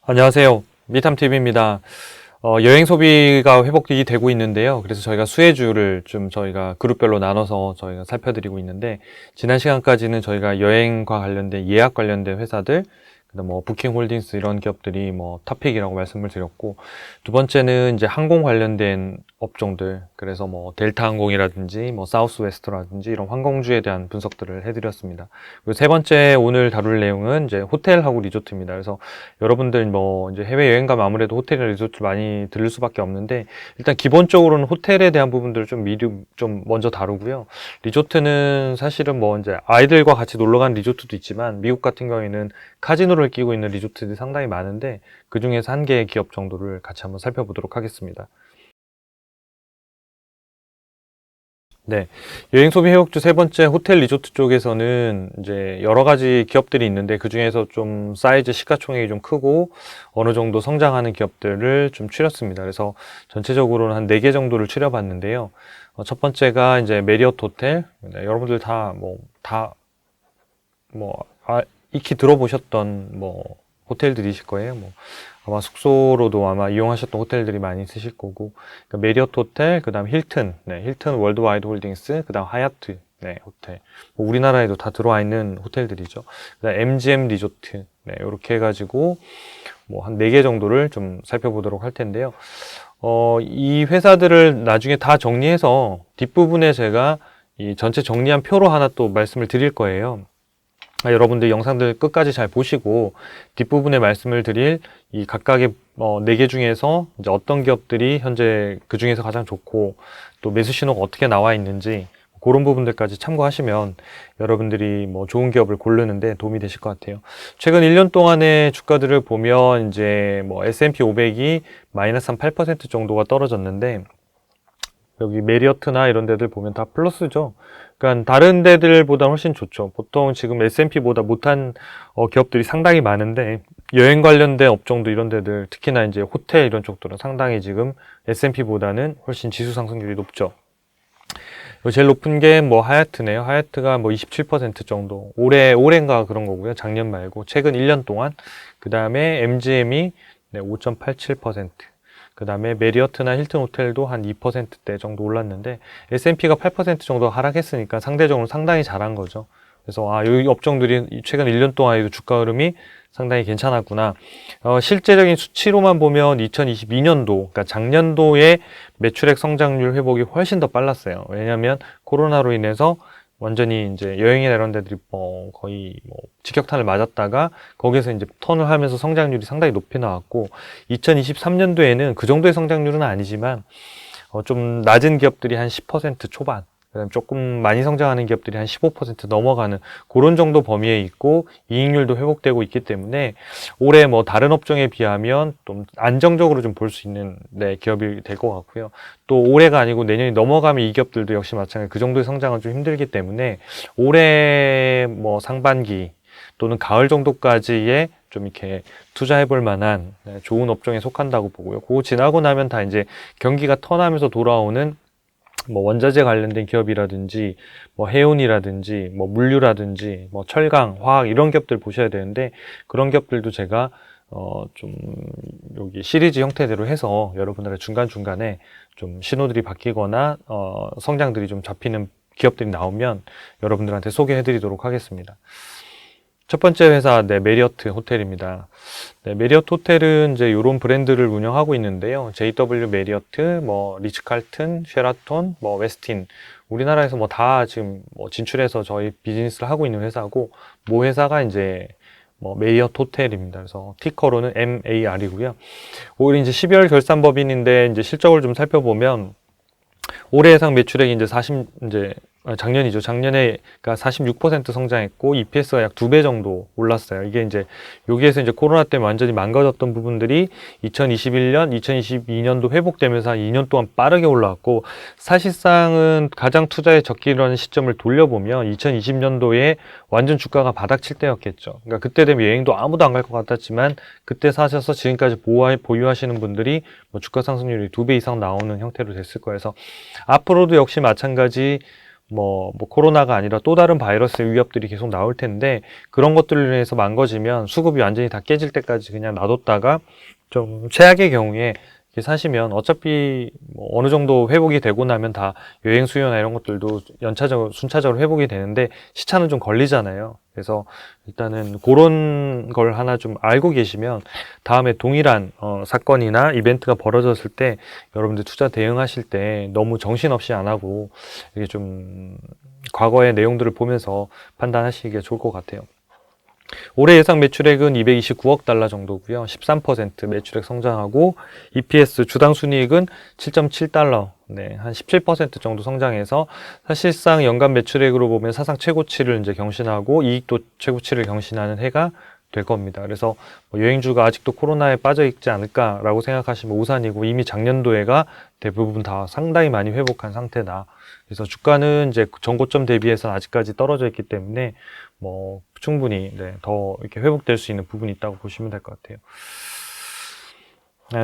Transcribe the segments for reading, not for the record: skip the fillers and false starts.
안녕하세요. 미탐TV입니다. 여행 소비가 회복이 되고 있는데요. 그래서 저희가 수혜주를 좀 저희가 그룹별로 나눠서 저희가 살펴드리고 있는데, 지난 시간까지는 저희가 여행과 관련된 예약 관련된 회사들, 그다음 뭐 부킹홀딩스 이런 기업들이 뭐 탑픽이라고 말씀을 드렸고, 두 번째는 이제 항공 관련된 업종들, 그래서 뭐 델타 항공이라든지 뭐 사우스웨스트라든지 이런 항공주에 대한 분석들을 해드렸습니다. 그리고 세 번째 오늘 다룰 내용은 이제 호텔하고 리조트입니다. 그래서 여러분들 뭐 이제 해외 여행 가면 아무래도 호텔이나 리조트 많이 들릴 수밖에 없는데, 일단 기본적으로는 호텔에 대한 부분들을 좀 먼저 다루고요. 리조트는 사실은 뭐 이제 아이들과 같이 놀러 가는 리조트도 있지만, 미국 같은 경우에는 카지노를 끼고 있는 리조트들이 상당히 많은데, 그 중에서 한 개의 기업 정도를 같이 한번 살펴보도록 하겠습니다. 네. 여행 소비 회복주 세 번째 호텔 리조트 쪽에서는 이제 여러 가지 기업들이 있는데, 그 중에서 좀 사이즈 시가총액이 좀 크고 어느 정도 성장하는 기업들을 좀 추렸습니다. 그래서 전체적으로는 한 4개 정도를 추려봤는데요. 첫 번째가 이제 메리어트 호텔. 네, 여러분들 익히 들어보셨던 뭐 호텔들이실 거예요. 뭐 아마 숙소로도 아마 이용하셨던 호텔들이 많이 있으실 거고, 그러니까 메리어트 호텔, 그다음 힐튼, 힐튼 월드와이드 홀딩스, 그다음 하얏트, 호텔. 뭐 우리나라에도 다 들어와 있는 호텔들이죠. 그다음 MGM 리조트, 이렇게 해가지고 뭐 한 4개 정도를 좀 살펴보도록 할 텐데요. 이 회사들을 나중에 다 정리해서 뒷부분에 제가 이 전체 정리한 표로 하나 또 말씀을 드릴 거예요. 여러분들 영상들 끝까지 잘 보시고 뒷부분에 말씀을 드릴 이 각각의 4개 중에서 이제 어떤 기업들이 현재 그 중에서 가장 좋고, 또 매수 신호가 어떻게 나와 있는지 그런 부분들까지 참고하시면 여러분들이 뭐 좋은 기업을 고르는데 도움이 되실 것 같아요. 최근 1년 동안의 주가들을 보면 이제 뭐 S&P 500이 마이너스 한 8% 정도가 떨어졌는데, 여기 메리어트나 이런 데들 보면 다 플러스죠. 그러니까 다른 데들보다 훨씬 좋죠. 보통 지금 S&P보다 못한 기업들이 상당히 많은데, 여행 관련된 업종도 이런 데들, 특히나 이제 호텔 이런 쪽들은 상당히 지금 S&P보다는 훨씬 지수 상승률이 높죠. 제일 높은 게 뭐 하얏트네요. 하얏트가 뭐 27% 정도. 올해인가 그런 거고요. 작년 말고 최근 1년 동안. 그 다음에 MGM이 5.87%. 그 다음에 메리어트나 힐튼 호텔도 한 2%대 정도 올랐는데, S&P가 8% 정도 하락했으니까 상대적으로 상당히 잘한 거죠. 그래서 이 업종들이 최근 1년 동안에도 주가 흐름이 상당히 괜찮았구나. 실제적인 수치로만 보면 2022년도, 그러니까 작년도에 매출액 성장률 회복이 훨씬 더 빨랐어요. 왜냐하면 코로나로 인해서 완전히 이제 여행이나 이런 데들이 거의 직격탄을 맞았다가 거기서 이제 턴을 하면서 성장률이 상당히 높이 나왔고, 2023년도에는 그 정도의 성장률은 아니지만 좀 낮은 기업들이 한 10% 초반, 그다음 조금 많이 성장하는 기업들이 한 15% 넘어가는 그런 정도 범위에 있고, 이익률도 회복되고 있기 때문에 올해 뭐 다른 업종에 비하면 좀 안정적으로 좀 볼 수 있는 기업이 될 것 같고요. 또 올해가 아니고 내년이 넘어가면 이 기업들도 역시 마찬가지 그 정도의 성장은 좀 힘들기 때문에 올해 뭐 상반기 또는 가을 정도까지의 좀 이렇게 투자해 볼 만한 좋은 업종에 속한다고 보고요. 그거 지나고 나면 다 이제 경기가 턴하면서 돌아오는 뭐 원자재 관련된 기업이라든지 뭐 해운이라든지 뭐 물류라든지 뭐 철강, 화학 이런 기업들 보셔야 되는데, 그런 기업들도 제가 좀 여기 시리즈 형태대로 해서 여러분들의 중간중간에 좀 신호들이 바뀌거나 성장들이 좀 잡히는 기업들이 나오면 여러분들한테 소개해 드리도록 하겠습니다. 첫 번째 회사, 메리어트 호텔입니다. 메리어트 호텔은 이제 이런 브랜드를 운영하고 있는데요. JW 메리어트, 뭐 리츠칼튼, 쉐라톤, 뭐 웨스틴, 우리나라에서 뭐 다 지금 뭐 진출해서 저희 비즈니스를 하고 있는 회사고, 모 회사가 이제 뭐 메리어트 호텔입니다. 그래서 티커로는 MAR이고요. 올해 이제 12월 결산법인인데, 이제 실적을 좀 살펴보면 올해 예상 매출액이 이제 작년이죠. 작년에 그러니까 46% 성장했고, EPS가 약 2배 정도 올랐어요. 이게 이제 여기에서 이제 코로나 때문에 완전히 망가졌던 부분들이 2021년, 2022년도 회복되면서 한 2년 동안 빠르게 올라왔고, 사실상은 가장 투자에 적기라는 시점을 돌려보면 2020년도에 완전 주가가 바닥칠 때였겠죠. 그러니까 그때 되면 여행도 아무도 안 갈 것 같았지만, 그때 사셔서 지금까지 보유하시는 분들이 뭐 주가 상승률이 2배 이상 나오는 형태로 됐을 거예요. 그래서 앞으로도 역시 마찬가지 코로나가 아니라 또 다른 바이러스의 위협들이 계속 나올 텐데, 그런 것들로 인해서 망가지면 수급이 완전히 다 깨질 때까지 그냥 놔뒀다가 좀 최악의 경우에 이렇게 사시면 어차피 어느 정도 회복이 되고 나면 다 여행 수요나 이런 것들도 연차적으로 순차적으로 회복이 되는데 시차는 좀 걸리잖아요. 그래서 일단은 그런 걸 하나 좀 알고 계시면 다음에 동일한 사건이나 이벤트가 벌어졌을 때 여러분들 투자 대응하실 때 너무 정신없이 안 하고 이게 좀 과거의 내용들을 보면서 판단하시기가 좋을 것 같아요. 올해 예상 매출액은 229억 달러 정도고요. 13% 매출액 성장하고 EPS 주당 순이익은 7.7달러, 네, 한 17% 정도 성장해서 사실상 연간 매출액으로 보면 사상 최고치를 이제 경신하고 이익도 최고치를 경신하는 해가 될 겁니다. 그래서 여행주가 아직도 코로나에 빠져 있지 않을까라고 생각하시면 오산이고, 이미 작년도에가 대부분 다 상당히 많이 회복한 상태다. 그래서 주가는 이제 전고점 대비해서 아직까지 떨어져 있기 때문에 충분히 더 이렇게 회복될 수 있는 부분이 있다고 보시면 될 것 같아요.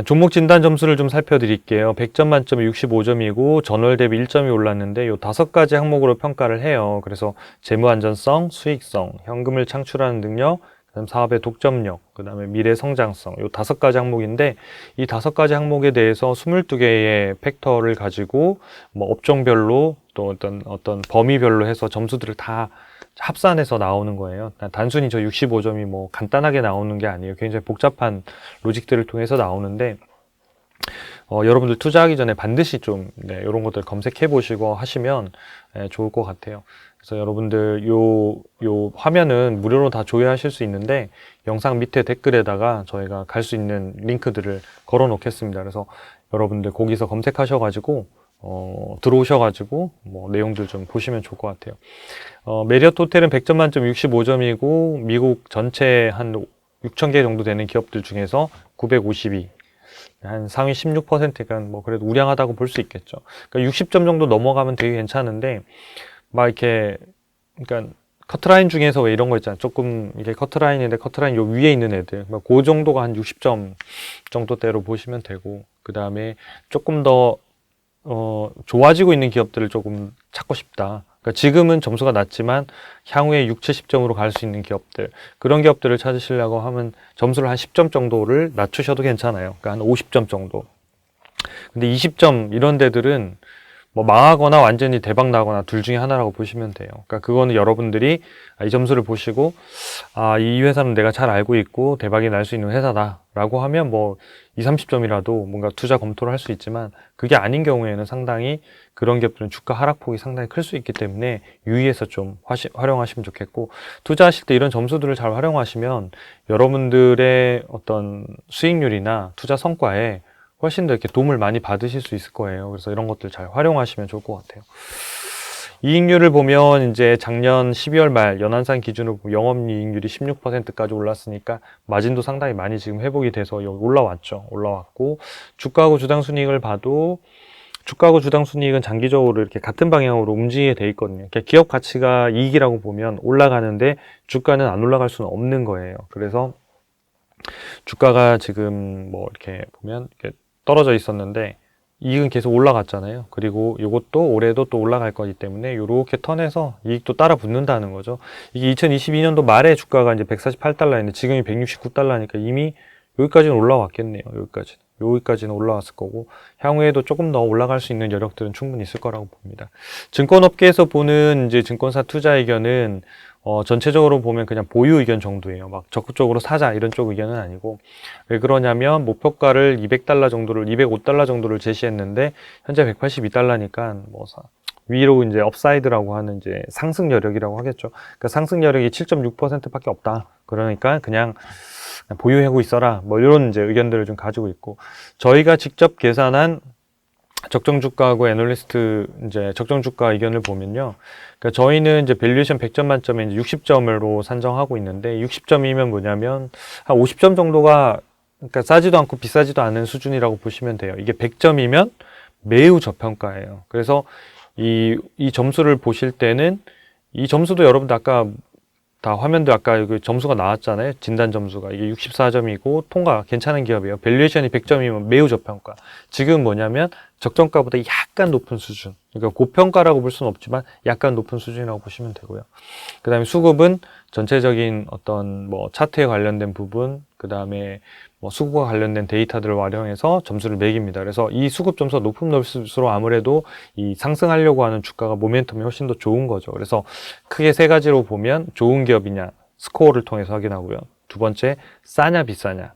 종목 진단 점수를 좀 살펴드릴게요. 100점 만점에 65점이고 전월 대비 1점이 올랐는데 요 5가지 항목으로 평가를 해요. 그래서 재무 안전성, 수익성, 현금을 창출하는 능력, 그다음 사업의 독점력, 그다음에 미래 성장성, 요 5가지 항목인데, 이 5가지 항목에 대해서 22개의 팩터를 가지고 업종별로 또 어떤 범위별로 해서 점수들을 다 합산해서 나오는 거예요. 단순히 저 65점이 간단하게 나오는 게 아니에요. 굉장히 복잡한 로직들을 통해서 나오는데, 여러분들 투자하기 전에 반드시 좀 이런 것들 검색해 보시고 하시면 좋을 것 같아요. 그래서 여러분들 요 화면은 무료로 다 조회하실 수 있는데, 영상 밑에 댓글에다가 저희가 갈 수 있는 링크들을 걸어 놓겠습니다. 그래서 여러분들 거기서 검색하셔가지고 들어오셔가지고 내용들 좀 보시면 좋을 것 같아요. 메리엇 호텔은 100점 만점 65점이고 미국 전체 한 6,000개 정도 되는 기업들 중에서 952, 한 상위 16%가 그래도 우량하다고 볼 수 있겠죠. 그러니까 60점 정도 넘어가면 되게 괜찮은데, 이렇게 그러니까 커트라인 중에서 왜 이런 거 있잖아요. 조금 이게 커트라인인데 커트라인 요 위에 있는 애들, 그 정도가 한 60점 정도대로 보시면 되고, 그 다음에 조금 더 좋아지고 있는 기업들을 조금 찾고 싶다. 그러니까 지금은 점수가 낮지만 향후에 6, 70점으로 갈 수 있는 기업들, 그런 기업들을 찾으시려고 하면 점수를 한 10점 정도를 낮추셔도 괜찮아요. 그러니까 한 50점 정도. 근데 20점 이런 데들은 망하거나 완전히 대박 나거나 둘 중에 하나라고 보시면 돼요. 그러니까 그거는 여러분들이 이 점수를 보시고 이 회사는 내가 잘 알고 있고 대박이 날 수 있는 회사다라고 하면 2, 30점이라도 뭔가 투자 검토를 할 수 있지만, 그게 아닌 경우에는 상당히 그런 기업들은 주가 하락폭이 상당히 클 수 있기 때문에 유의해서 좀 활용하시면 좋겠고, 투자하실 때 이런 점수들을 잘 활용하시면 여러분들의 어떤 수익률이나 투자 성과에 훨씬 더 이렇게 도움을 많이 받으실 수 있을 거예요. 그래서 이런 것들 잘 활용하시면 좋을 것 같아요. 이익률을 보면 이제 작년 12월 말 연한산 기준으로 영업이익률이 16%까지 올랐으니까 마진도 상당히 많이 지금 회복이 돼서 올라왔죠. 올라왔고, 주가하고 주당 순이익을 봐도 주가하고 주당 순이익은 장기적으로 이렇게 같은 방향으로 움직이게 돼 있거든요. 그러니까 기업 가치가 이익이라고 보면 올라가는데 주가는 안 올라갈 수는 없는 거예요. 그래서 주가가 지금 이렇게 보면 이렇게 떨어져 있었는데 이익은 계속 올라갔잖아요. 그리고 이것도 올해도 또 올라갈 거기 때문에 이렇게 턴해서 이익도 따라 붙는다는 거죠. 이게 2022년도 말에 주가가 이제 148달러였는데 지금이 169달러니까 이미 여기까지는 올라왔겠네요. 여기까지는 올라왔을 거고, 향후에도 조금 더 올라갈 수 있는 여력들은 충분히 있을 거라고 봅니다. 증권업계에서 보는 이제 증권사 투자 의견은 전체적으로 보면 그냥 보유 의견 정도예요. 적극적으로 사자 이런 쪽 의견은 아니고, 왜 그러냐면 목표가를 200달러 정도를 205달러 정도를 제시했는데 현재 182달러니까 위로 이제 업사이드라고 하는 이제 상승 여력이라고 하겠죠. 그러니까 상승 여력이 7.6%밖에 없다. 그러니까 그냥 보유하고 있어라. 이런 이제 의견들을 좀 가지고 있고, 저희가 직접 계산한 적정 주가하고 애널리스트 이제 적정 주가 의견을 보면요. 그러니까 저희는 이제 밸류에이션 100점 만점에 이제 60점으로 산정하고 있는데, 60점이면 뭐냐면 한 50점 정도가, 그러니까 싸지도 않고 비싸지도 않은 수준이라고 보시면 돼요. 이게 100점이면 매우 저평가예요. 그래서 이 점수를 보실 때는 이 점수도 여러분들 아까 다 화면도 아까 그 점수가 나왔잖아요. 진단 점수가 이게 64점이고 통과 괜찮은 기업이에요. 밸류에이션이 100점이면 매우 저평가. 지금 뭐냐면 적정가보다 약간 높은 수준. 그러니까 고평가라고 볼 수는 없지만 약간 높은 수준이라고 보시면 되고요. 그 다음에 수급은 전체적인 어떤 뭐 차트에 관련된 부분, 그 다음에 뭐 수급과 관련된 데이터들을 활용해서 점수를 매깁니다. 그래서 이 수급 점수가 높을수록 아무래도 이 상승하려고 하는 주가가 모멘텀이 훨씬 더 좋은 거죠. 그래서 크게 세 가지로 보면 좋은 기업이냐, 스코어를 통해서 확인하고요. 두 번째, 싸냐 비싸냐.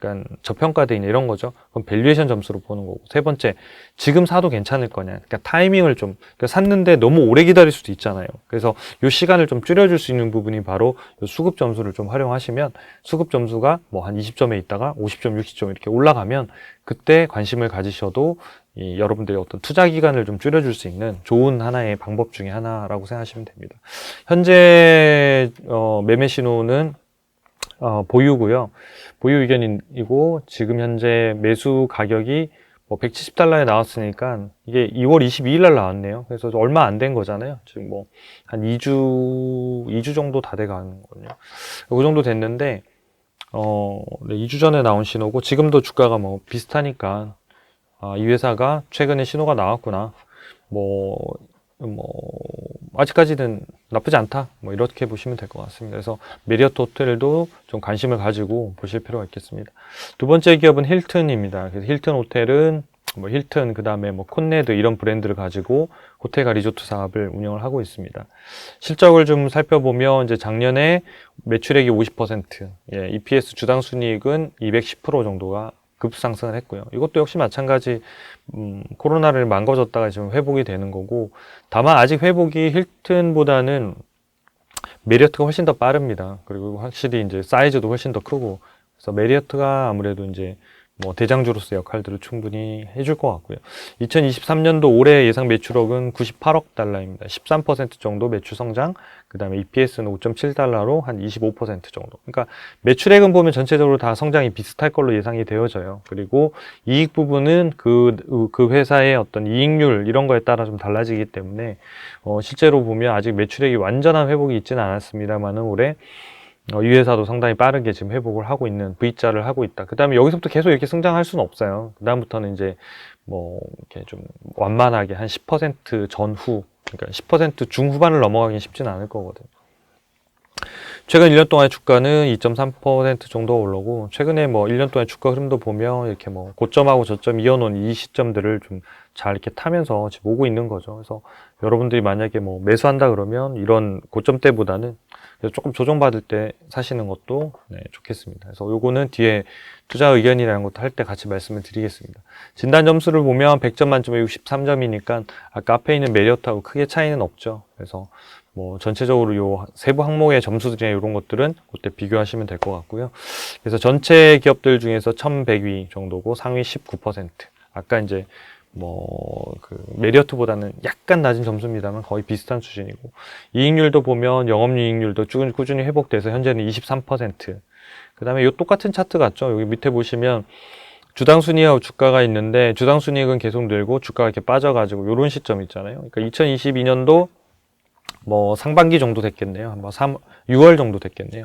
그러니까 저평가돼 있냐 이런 거죠. 그럼 밸류에이션 점수로 보는 거고. 세 번째, 지금 사도 괜찮을 거냐. 그러니까 타이밍을 좀 그러니까 샀는데 너무 오래 기다릴 수도 있잖아요. 그래서 이 시간을 좀 줄여줄 수 있는 부분이 바로 요 수급 점수를 좀 활용하시면 수급 점수가 뭐 한 20점에 있다가 50점, 60점 이렇게 올라가면 그때 관심을 가지셔도 이 여러분들의 어떤 투자 기간을 좀 줄여줄 수 있는 좋은 하나의 방법 중에 하나라고 생각하시면 됩니다. 현재 매매 신호는 보유고요. 보유 의견이고 지금 현재 매수 가격이 뭐 170달러에 나왔으니까 이게 2월 22일 날 나왔네요. 그래서 얼마 안 된 거잖아요. 지금 뭐 한 2주 정도 다 돼 가는 거거든요. 그 정도 됐는데 네, 2주 전에 나온 신호고 지금도 주가가 뭐 비슷하니까 이 회사가 최근에 신호가 나왔구나. 뭐 아직까지는 나쁘지 않다. 뭐 이렇게 보시면 될 것 같습니다. 그래서 메리어트 호텔도 좀 관심을 가지고 보실 필요가 있겠습니다. 두 번째 기업은 힐튼입니다. 그래서 힐튼 호텔은 뭐 힐튼 그다음에 뭐 콘네드 이런 브랜드를 가지고 호텔과 리조트 사업을 운영을 하고 있습니다. 실적을 좀 살펴보면 이제 작년에 매출액이 50%, EPS 주당 순이익은 210% 정도가 급상승을 했고요. 이것도 역시 마찬가지 코로나를 망가졌다가 지금 회복이 되는 거고 다만 아직 회복이 힐튼보다는 메리어트가 훨씬 더 빠릅니다. 그리고 확실히 이제 사이즈도 훨씬 더 크고 그래서 메리어트가 아무래도 이제 뭐 대장주로서 역할들을 충분히 해줄 것 같고요. 2023년도 올해 예상 매출액은 98억 달러입니다. 13% 정도 매출 성장, 그 다음에 EPS는 5.7달러로 한 25% 정도. 그러니까 매출액은 보면 전체적으로 다 성장이 비슷할 걸로 예상이 되어져요. 그리고 이익 부분은 그 회사의 어떤 이익률 이런 거에 따라 좀 달라지기 때문에 실제로 보면 아직 매출액이 완전한 회복이 있지는 않았습니다만은 올해 이 회사도 상당히 빠르게 지금 회복을 하고 있는 V자를 하고 있다. 그 다음에 여기서부터 계속 이렇게 성장할 수는 없어요. 그 다음부터는 이제 뭐 이렇게 좀 완만하게 한 10% 전후, 그러니까 10% 중후반을 넘어가긴 쉽지는 않을 거거든요. 최근 1년 동안의 주가는 2.3% 정도 오르고 최근에 뭐 1년 동안의 주가 흐름도 보면 이렇게 뭐 고점하고 저점 이어놓은 이 시점들을 좀 잘 이렇게 타면서 지금 오고 있는 거죠. 그래서 여러분들이 만약에 뭐 매수한다 그러면 이런 고점 때보다는 조금 조정받을 때 사시는 것도 좋겠습니다. 그래서 요거는 뒤에 투자 의견이라는 것도 할 때 같이 말씀을 드리겠습니다. 진단 점수를 보면 100점 만점에 63점이니까 아까 앞에 있는 메리어트하고 크게 차이는 없죠. 그래서 뭐 전체적으로 요 세부 항목의 점수들이나 이런 것들은 그때 비교하시면 될 것 같고요. 그래서 전체 기업들 중에서 1100위 정도고 상위 19%. 아까 이제 그 메리어트보다는 약간 낮은 점수입니다만 거의 비슷한 수준이고 이익률도 보면 영업이익률도 꾸준히 회복돼서 현재는 23%. 그 다음에 요 똑같은 차트 같죠? 여기 밑에 보시면 주당 순이익하고 주가가 있는데 주당 순이익은 계속 늘고 주가가 이렇게 빠져가지고 요런 시점 있잖아요. 그러니까 2022년도 뭐 상반기 정도 됐겠네요. 한 6월 정도 됐겠네요.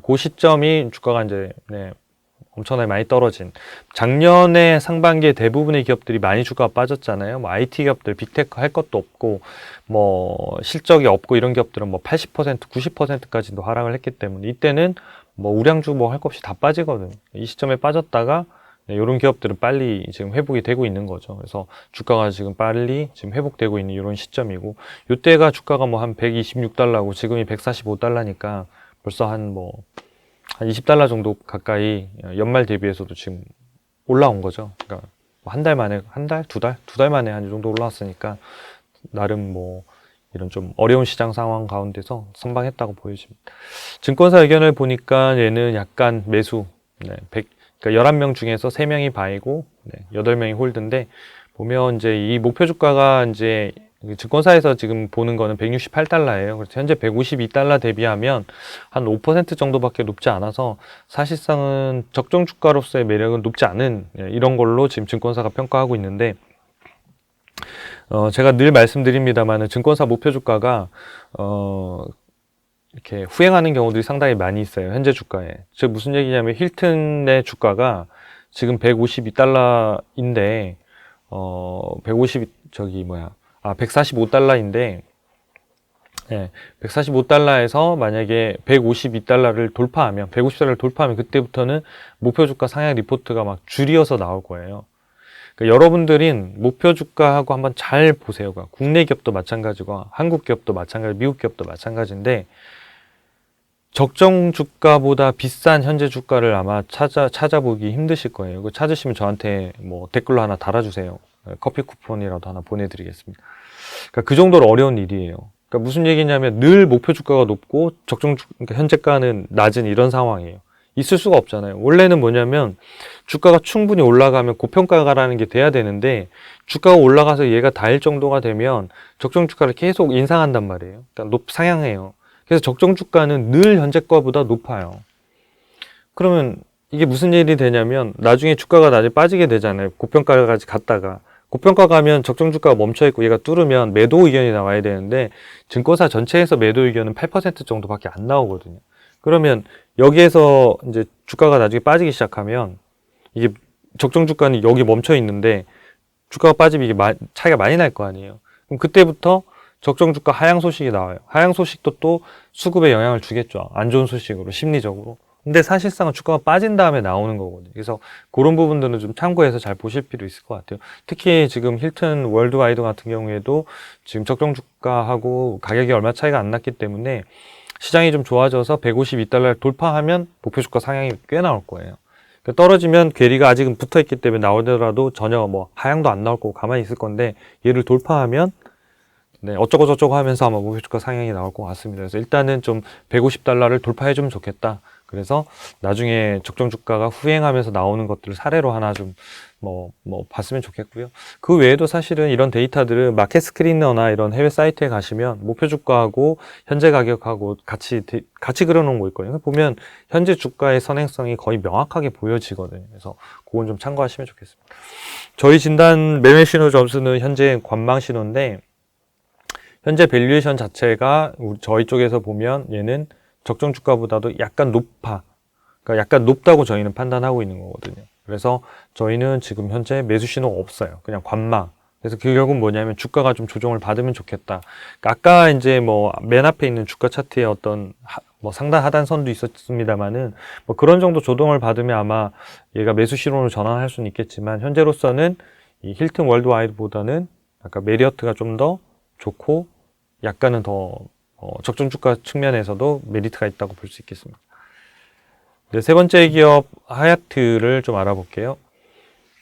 그 시점이 주가가 이제 엄청나게 많이 떨어진 작년에 상반기에 대부분의 기업들이 많이 주가가 빠졌잖아요. 뭐 IT 기업들 빅테크 할 것도 없고 뭐 실적이 없고 이런 기업들은 뭐 80%, 90%까지도 하락을 했기 때문에 이때는 뭐 우량주 뭐 할 것 없이 다 빠지거든요. 이 시점에 빠졌다가 이런 기업들은 빨리 지금 회복이 되고 있는 거죠. 그래서 주가가 지금 빨리 지금 회복되고 있는 이런 시점이고 이때가 주가가 뭐 한 126달러고 지금이 145달러니까 벌써 한 20달러 정도 가까이 연말 대비해서도 지금 올라온 거죠. 그러니까 한 달 만에, 두 달 만에 한 이 정도 올라왔으니까 나름 뭐 이런 좀 어려운 시장 상황 가운데서 선방했다고 보여집니다. 증권사 의견을 보니까 얘는 약간 매수, 그러니까 11명 중에서 3명이 바이고 8명이 홀드인데 보면 이제 이 목표 주가가 이제 증권사에서 지금 보는 거는 168달러예요. 그래서 현재 152달러 대비하면 한 5% 정도밖에 높지 않아서 사실상은 적정 주가로서의 매력은 높지 않은 이런 걸로 지금 증권사가 평가하고 있는데 제가 늘 말씀드립니다만은 증권사 목표 주가가 이렇게 후행하는 경우들이 상당히 많이 있어요. 현재 주가에. 즉 무슨 얘기냐면 힐튼의 주가가 지금 152달러인데 145달러인데, 예, 145달러에서 만약에 152달러를 돌파하면, 150달러를 돌파하면 그때부터는 목표 주가 상향 리포트가 막 줄이어서 나올 거예요. 그러니까 여러분들은 목표 주가하고 한번 잘 보세요. 국내 기업도 마찬가지고, 한국 기업도 마찬가지, 미국 기업도 마찬가지인데, 적정 주가보다 비싼 현재 주가를 아마 찾아보기 힘드실 거예요. 이거 찾으시면 저한테 뭐 댓글로 하나 달아주세요. 커피 쿠폰이라도 하나 보내드리겠습니다. 그러니까 그 정도로 어려운 일이에요. 그러니까 무슨 얘기냐면 늘 목표 주가가 높고 그러니까 현재가는 낮은 이런 상황이에요. 있을 수가 없잖아요. 원래는 뭐냐면 주가가 충분히 올라가면 고평가라는 게 돼야 되는데 주가가 올라가서 얘가 닿을 정도가 되면 적정 주가를 계속 인상한단 말이에요. 그러니까 상향해요. 그래서 적정 주가는 늘 현재가보다 높아요. 그러면 이게 무슨 일이 되냐면 나중에 주가가 나중에 빠지게 되잖아요. 고평가까지 갔다가. 고평가 가면 적정 주가가 멈춰있고 얘가 뚫으면 매도 의견이 나와야 되는데 증권사 전체에서 매도 의견은 8% 정도밖에 안 나오거든요. 그러면 여기에서 이제 주가가 나중에 빠지기 시작하면 이게 적정 주가는 여기 멈춰 있는데 주가가 빠지면 이게 차이가 많이 날 거 아니에요. 그럼 그때부터 적정 주가 하향 소식이 나와요. 하향 소식도 또 수급에 영향을 주겠죠. 안 좋은 소식으로, 심리적으로. 근데 사실상은 주가가 빠진 다음에 나오는 거거든요. 그래서 그런 부분들은 좀 참고해서 잘 보실 필요 있을 것 같아요. 특히 지금 힐튼 월드와이드 같은 경우에도 지금 적정 주가하고 가격이 얼마 차이가 안 났기 때문에 시장이 좀 좋아져서 152달러를 돌파하면 목표 주가 상향이 꽤 나올 거예요. 그러니까 떨어지면 괴리가 아직은 붙어 있기 때문에 나오더라도 전혀 뭐 하향도 안 나올 거고 가만히 있을 건데 얘를 돌파하면 네, 어쩌고 저쩌고 하면서 아마 목표 주가 상향이 나올 것 같습니다. 그래서 일단은 좀 150달러를 돌파해주면 좋겠다. 그래서 나중에 적정 주가가 후행하면서 나오는 것들을 사례로 하나 좀 봤으면 좋겠고요. 그 외에도 사실은 이런 데이터들은 마켓 스크리너나 이런 해외 사이트에 가시면 목표 주가하고 현재 가격하고 같이 그려놓은 거 있거든요. 보면 현재 주가의 선행성이 거의 명확하게 보여지거든요. 그래서 그건 좀 참고하시면 좋겠습니다. 저희 진단 매매 신호 점수는 현재 관망 신호인데 현재 밸류에이션 자체가 저희 쪽에서 보면 얘는 적정 주가보다도 약간 높아. 그러니까 약간 높다고 저희는 판단하고 있는 거거든요. 그래서 저희는 지금 현재 매수 신호가 없어요. 그냥 관망. 그래서 그 결국은 뭐냐면 주가가 좀 조정을 받으면 좋겠다. 그러니까 아까 이제 뭐 맨 앞에 있는 주가 차트에 어떤 상단 하단 선도 있었습니다만은 뭐 그런 정도 조정을 받으면 아마 얘가 매수 신호로 전환할 수는 있겠지만 현재로서는 이 힐튼 월드와이드보다는 아까 메리어트가 좀 더 좋고 약간은 더 적정 주가 측면에서도 메리트가 있다고 볼 수 있겠습니다. 네, 세 번째 기업 하얏트를 좀 알아볼게요.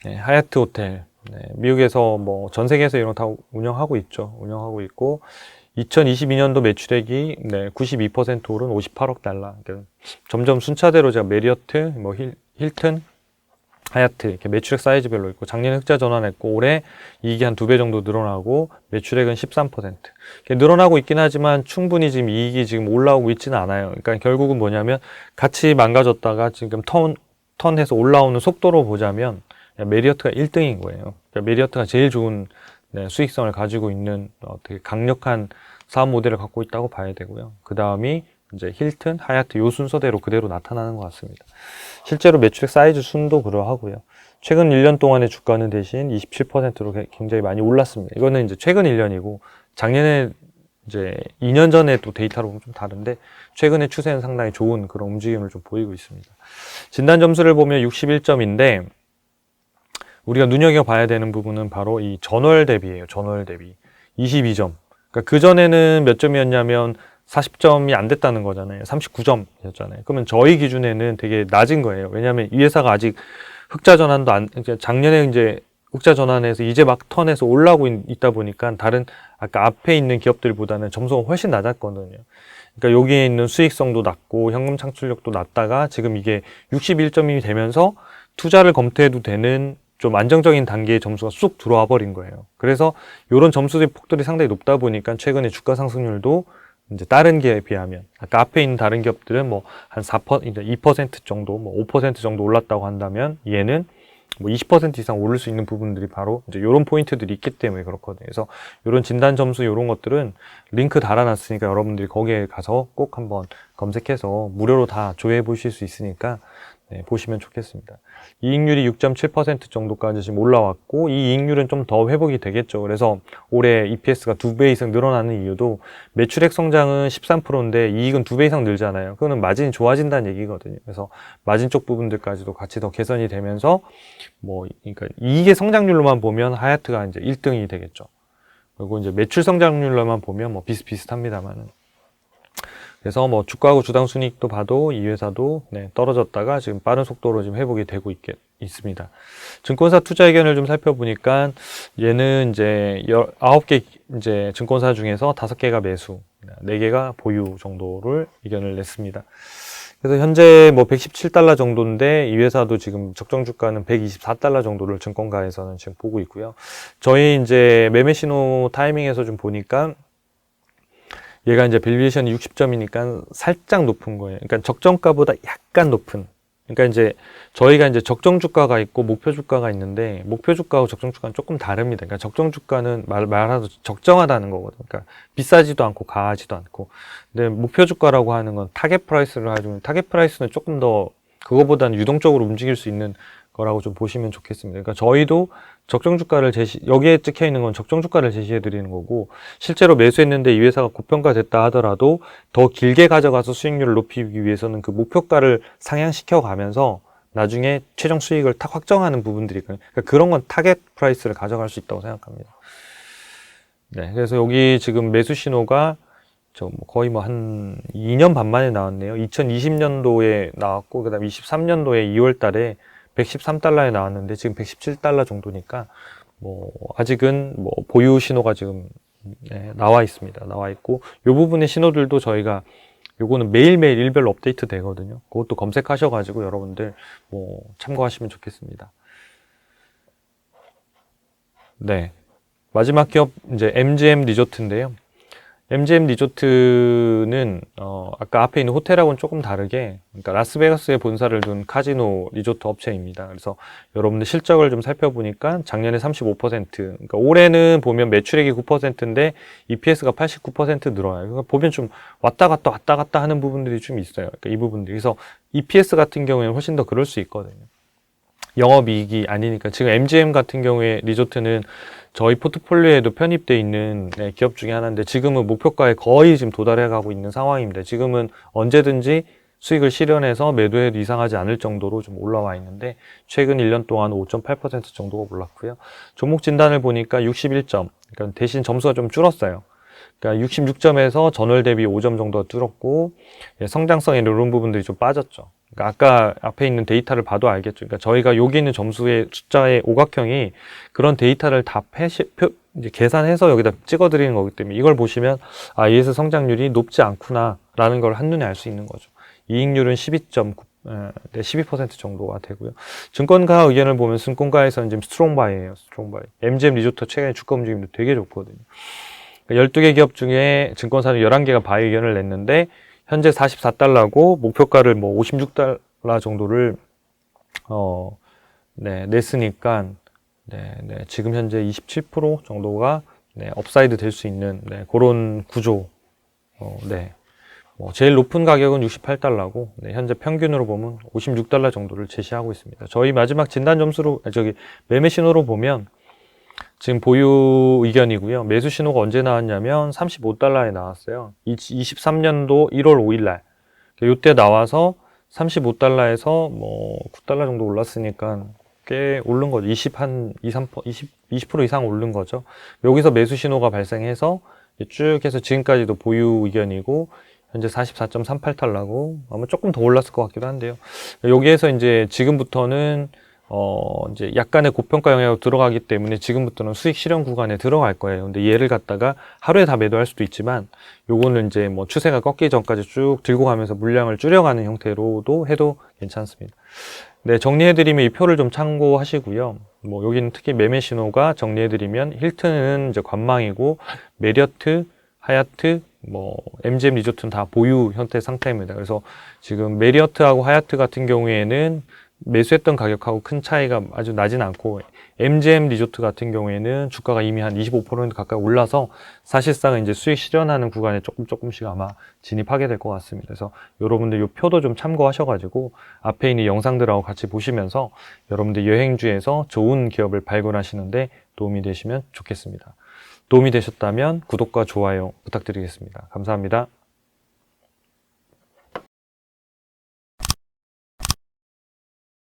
네, 하얏트 호텔. 네, 미국에서 뭐 전 세계에서 이런 거 다 운영하고 있죠. 운영하고 있고 2022년도 매출액이 92% 오른 58억 달러. 그러니까 점점 순차대로 제가 메리어트, 힐튼, 하얏트 이렇게 매출액 사이즈별로 있고 작년에 흑자 전환했고 올해 이익이 한 2배 정도 늘어나고 매출액은 13% 늘어나고 있긴 하지만 충분히 지금 이익이 지금 올라오고 있지는 않아요. 그러니까 결국은 뭐냐면 같이 망가졌다가 지금 턴해서 올라오는 속도로 보자면 메리어트가 1등인 거예요. 그러니까 메리어트가 제일 좋은 수익성을 가지고 있는 되게 강력한 사업 모델을 갖고 있다고 봐야 되고요. 그 다음이 이제 힐튼, 하얏트 요 순서대로 그대로 나타나는 것 같습니다. 실제로 매출액 사이즈 순도 그러하고요. 최근 1년 동안의 주가는 대신 27%로 굉장히 많이 올랐습니다. 이거는 이제 최근 1년이고 작년에 이제 2년 전에 또 데이터로 보면 좀 다른데 최근의 추세는 상당히 좋은 그런 움직임을 좀 보이고 있습니다. 진단 점수를 보면 61점인데 우리가 눈여겨봐야 되는 부분은 바로 이 전월 대비예요. 전월 대비 22점. 그러니까 그전에는 몇 점이었냐면 40점이 안 됐다는 거잖아요. 39점이었잖아요. 그러면 저희 기준에는 되게 낮은 거예요. 왜냐하면 이 회사가 아직 흑자 전환도 작년에 이제 흑자 전환해서 이제 막 턴해서 올라오고 있다 보니까 다른 아까 앞에 있는 기업들보다는 점수가 훨씬 낮았거든요. 그러니까 여기에 있는 수익성도 낮고 현금 창출력도 낮다가 지금 이게 61점이 되면서 투자를 검토해도 되는 좀 안정적인 단계의 점수가 쑥 들어와 버린 거예요. 그래서 이런 점수의 폭들이 상당히 높다 보니까 최근에 주가 상승률도 이제 다른 기업에 비하면 아까 앞에 있는 다른 기업들은 뭐 한 2% 정도, 5% 정도 올랐다고 한다면 얘는 뭐 20% 이상 오를 수 있는 부분들이 바로 이제 이런 포인트들이 있기 때문에 그렇거든요. 그래서 이런 진단 점수 이런 것들은 링크 달아놨으니까 여러분들이 거기에 가서 꼭 한번 검색해서 무료로 다 조회해 보실 수 있으니까 네, 보시면 좋겠습니다. 이익률이 6.7% 정도까지 지금 올라왔고, 이 이익률은 좀 더 회복이 되겠죠. 그래서 올해 EPS가 2배 이상 늘어나는 이유도 매출액 성장은 13%인데 이익은 2배 이상 늘잖아요. 그거는 마진이 좋아진다는 얘기거든요. 그래서 마진 쪽 부분들까지도 같이 더 개선이 되면서 그러니까 이익의 성장률로만 보면 하얏트가 이제 1등이 되겠죠. 그리고 이제 매출 성장률로만 보면 비슷비슷합니다만은. 그래서 주가하고 주당 순이익도 봐도 이 회사도 떨어졌다가 지금 빠른 속도로 지금 회복이 되고 있습니다. 증권사 투자 의견을 좀 살펴보니까 얘는 이제 9개 이제 증권사 중에서 5개가 매수, 4개가 보유 정도를 의견을 냈습니다. 그래서 현재 117달러 정도인데 이 회사도 지금 적정 주가는 124달러 정도를 증권가에서는 지금 보고 있고요. 저희 이제 매매 신호 타이밍에서 좀 보니까 얘가 이제 밸류에이션이 60점이니까 살짝 높은 거예요. 그러니까 적정가보다 약간 높은. 그러니까 이제 저희가 이제 적정 주가가 있고 목표 주가가 있는데 목표 주가하고 적정 주가는 조금 다릅니다. 그러니까 적정 주가는 말하자면 적정하다는 거거든요. 그러니까 비싸지도 않고 과하지도 않고. 근데 목표 주가라고 하는 건 타겟 프라이스를 가지고 타겟 프라이스는 조금 더 그거보다는 유동적으로 움직일 수 있는 거라고 좀 보시면 좋겠습니다. 그러니까 저희도 적정 주가를 여기에 찍혀 있는 건 적정 주가를 제시해 드리는 거고, 실제로 매수했는데 이 회사가 고평가됐다 하더라도 더 길게 가져가서 수익률을 높이기 위해서는 그 목표가를 상향시켜 가면서 나중에 최종 수익을 탁 확정하는 부분들이 있거든요. 그러니까 그런 건 타겟 프라이스를 가져갈 수 있다고 생각합니다. 네, 그래서 여기 지금 매수 신호가 거의 한 2년 반 만에 나왔네요. 2020년도에 나왔고, 그 다음에 23년도에 2월 달에 113달러에 나왔는데 지금 117달러 정도니까 아직은 보유 신호가 지금 나와 있습니다. 나와 있고, 요 부분의 신호들도 저희가 요거는 매일매일 일별로 업데이트 되거든요. 그것도 검색하셔가지고 여러분들 참고하시면 좋겠습니다. 네, 마지막 기업 이제 MGM 리조트인데요. MGM 리조트는 아까 앞에 있는 호텔하고는 조금 다르게, 그러니까 라스베가스에 본사를 둔 카지노 리조트 업체입니다. 그래서 여러분들 실적을 좀 살펴보니까 작년에 35%, 그러니까 올해는 보면 매출액이 9%인데 EPS가 89% 늘어나요. 그러니까 보면 좀 왔다 갔다 하는 부분들이 좀 있어요. 그러니까 이 부분들이. 그래서 EPS 같은 경우에는 훨씬 더 그럴 수 있거든요. 영업이익이 아니니까. 지금 MGM 같은 경우에 리조트는 저희 포트폴리오에도 편입되어 있는 기업 중에 하나인데 지금은 목표가에 거의 지금 도달해 가고 있는 상황입니다. 지금은 언제든지 수익을 실현해서 매도해도 이상하지 않을 정도로 좀 올라와 있는데 최근 1년 동안 5.8% 정도가 올랐고요. 종목 진단을 보니까 61점, 그러니까 대신 점수가 좀 줄었어요. 그러니까 66점에서 전월 대비 5점 정도가 줄었고, 성장성에 이런 부분들이 좀 빠졌죠. 그러니까 아까 앞에 있는 데이터를 봐도 알겠죠. 그러니까 저희가 여기 있는 점수의 숫자의 오각형이 그런 데이터를 다 이제 계산해서 여기다 찍어드리는 거기 때문에 이걸 보시면 이 회사 성장률이 높지 않구나라는 걸 한눈에 알 수 있는 거죠. 이익률은 12% 정도가 되고요. 증권가 의견을 보면 증권가에서는 지금 스트롱바이예요. 스트롱바이. MGM 리조트 최근에 주가 움직임도 되게 좋거든요. 12개 기업 중에 증권사는 11개가 바이 의견을 냈는데 현재 44달러고 목표가를 56달러 정도를 냈으니까 지금 현재 27% 정도가 업사이드 될 수 있는 그런 구조. 제일 높은 가격은 68달러고 현재 평균으로 보면 56달러 정도를 제시하고 있습니다. 저희 마지막 진단 점수로 매매 신호로 보면 지금 보유 의견이고요. 매수 신호가 언제 나왔냐면 35달러에 나왔어요. 23년도 1월 5일날. 이때 나와서 35달러에서 9달러 정도 올랐으니까 꽤 오른 거죠. 20% 이상 오른 거죠. 여기서 매수 신호가 발생해서 쭉 해서 지금까지도 보유 의견이고 현재 44.38달러고 아마 조금 더 올랐을 것 같기도 한데요. 여기에서 이제 지금부터는 이제 약간의 고평가 영향으로 들어가기 때문에 지금부터는 수익 실현 구간에 들어갈 거예요. 근데 얘를 갖다가 하루에 다 매도할 수도 있지만 요거는 이제 추세가 꺾이기 전까지 쭉 들고 가면서 물량을 줄여가는 형태로도 해도 괜찮습니다. 네, 정리해드리면 이 표를 좀 참고하시고요. 여기는 특히 매매 신호가 정리해드리면 힐튼은 이제 관망이고 메리어트, 하얏트, MGM 리조트는 다 보유 형태 상태입니다. 그래서 지금 메리어트하고 하얏트 같은 경우에는 매수했던 가격하고 큰 차이가 아주 나진 않고 MGM 리조트 같은 경우에는 주가가 이미 한 25% 가까이 올라서 사실상은 이제 수익 실현하는 구간에 조금씩 아마 진입하게 될 것 같습니다. 그래서 여러분들 이 표도 좀 참고하셔가지고 앞에 있는 영상들하고 같이 보시면서 여러분들 여행주에서 좋은 기업을 발견하시는데 도움이 되시면 좋겠습니다. 도움이 되셨다면 구독과 좋아요 부탁드리겠습니다. 감사합니다.